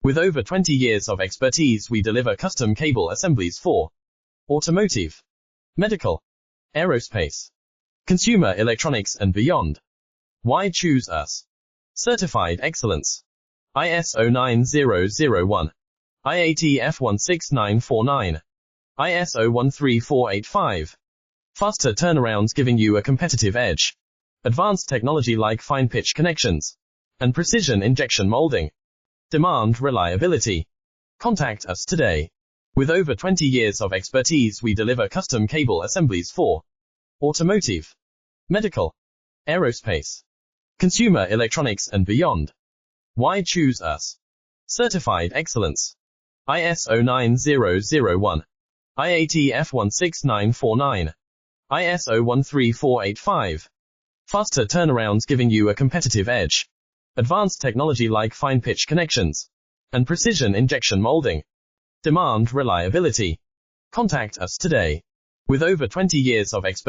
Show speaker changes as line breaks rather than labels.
With over 20 years of expertise, we deliver custom cable assemblies for automotive, medical, aerospace, consumer electronics and beyond. Why choose us? Certified excellence. ISO 9001, IATF 16949, ISO 13485. Faster turnarounds giving you a competitive edge. Advanced technology like fine pitch connections and precision injection molding. Demand reliability. Contact us today. With over 20 years of expertise, we deliver custom cable assemblies for automotive, medical, aerospace, consumer electronics and beyond. Why choose us? Certified excellence. ISO 9001, IATF 16949, ISO 13485. Faster turnarounds giving you a competitive edge. Advanced technology like fine pitch connections and precision injection molding. Demand reliability. Contact us today. With over 20 years of expertise.